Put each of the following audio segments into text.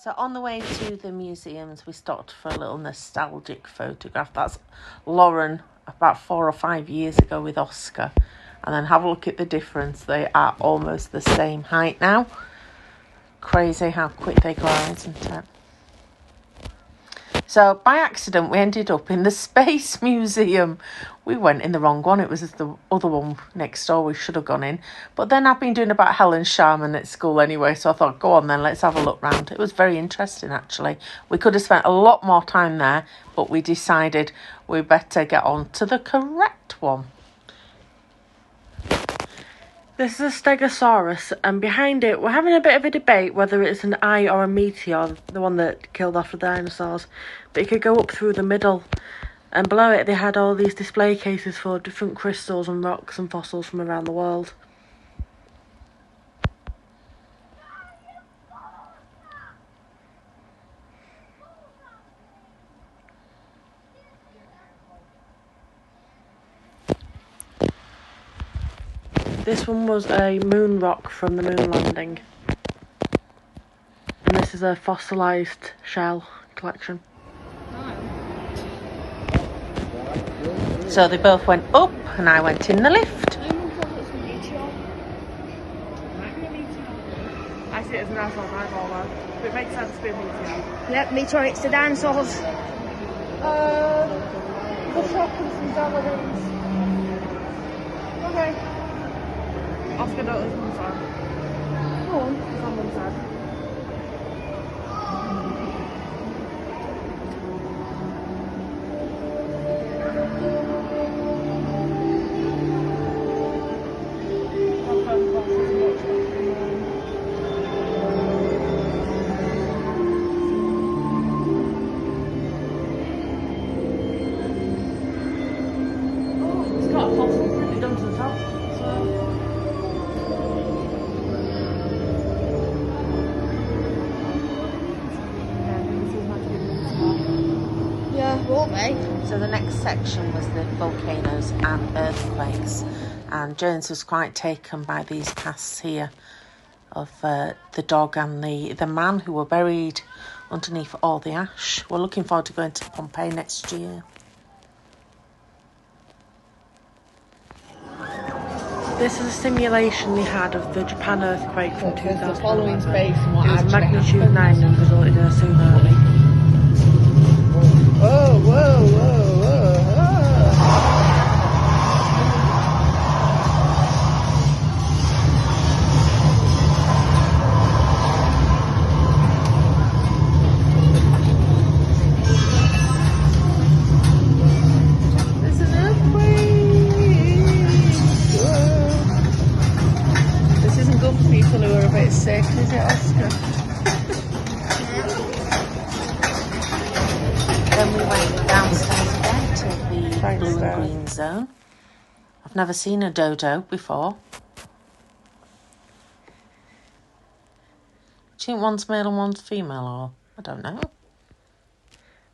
So on the way to the museums, we stopped for a little nostalgic photograph. That's Lauren about 4 or 5 years ago with Oscar. And then have a look at the difference. They are almost the same height now. Crazy how quick they grow, isn't it? So by accident, we ended up in the Space Museum. We went in the wrong one. It was the other one next door we should have gone in. But then I've been doing about Helen Sharman at school anyway, so I thought, go on then, let's have a look round. It was very interesting, actually. We could have spent a lot more time there, but we decided we better get on to the correct one. This is a Stegosaurus, and behind it, we're having a bit of a debate whether it's an eye or a meteor, the one that killed off the dinosaurs. But you could go up through the middle, and below it they had all these display cases full of different crystals and rocks and fossils from around the world. This one was a moon rock from the moon landing. And this is a fossilised shell collection. So they both went up and I went in the lift. I see it as an dinosaur's eyeball though. But it makes sense to be a meteor. Yep, meteor, it's the dinosaurs. The shock and some Dallarines. Okay. Oscar Dalton's one side. Go on. It's on one side. So the next section was the volcanoes and earthquakes, and Jones was quite taken by these casts here of the dog and the man who were buried underneath all the ash. We're looking forward to going to Pompeii next year. This is a simulation they had of the Japan earthquake from 2000. Following space and what It was actually magnitude happened. 9 and resulted in a tsunami. Whoa, whoa, whoa, whoa, whoa. There's an earthquake. Whoa. This isn't good for people who are a bit sick, is it, Oscar? Then we went downstairs again to the blue and green zone. I've never seen a dodo before. Do you think one's male and one's female, or I don't know?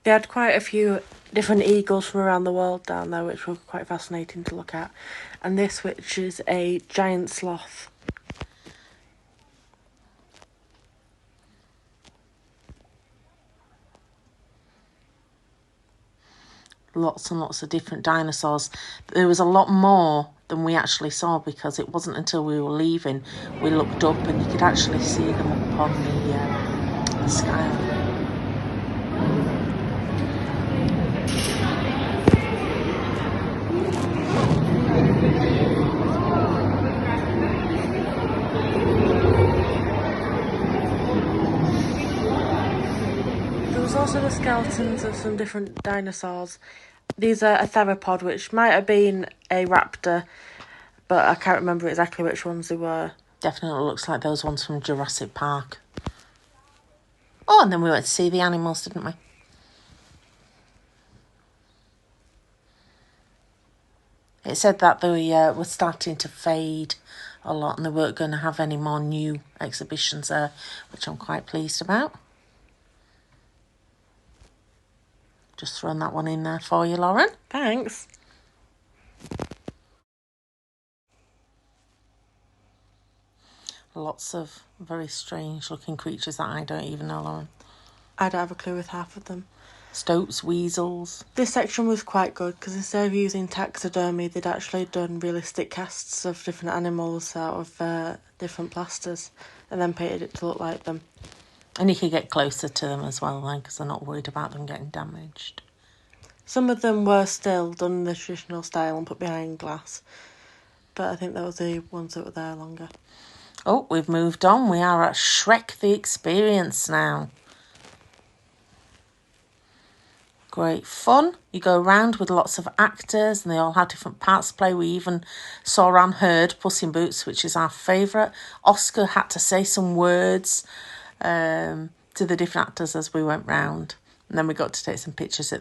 They had quite a few different eagles from around the world down there, which were quite fascinating to look at. And this, which is a giant sloth. Lots and lots of different dinosaurs. There was a lot more than we actually saw, because it wasn't until we were leaving we looked up and you could actually see them up on the sky. There was also the skeletons of some different dinosaurs. These are a theropod, which might have been a raptor, but I can't remember exactly which ones they were. Definitely looks like those ones from Jurassic Park. Oh, and then we went to see the animals, didn't we? It said that they were starting to fade a lot and they weren't going to have any more new exhibitions there, which I'm quite pleased about. Just throwing that one in there for you, Lauren. Thanks. Lots of very strange looking creatures that I don't even know, Lauren. I don't have a clue with half of them. Stoats, weasels. This section was quite good because instead of using taxidermy, they'd actually done realistic casts of different animals out of different plasters and then painted it to look like them. And you could get closer to them as well, then, because they're not worried about them getting damaged. Some of them were still done in the traditional style and put behind glass, but I think that was the ones that were there longer. Oh, we've moved on. We are at Shrek the Experience now. Great fun. You go around with lots of actors and they all have different parts to play. We even saw and heard Puss in Boots, which is our favourite. Oscar had to say some words to the different actors as we went round. And then we got to take some pictures at the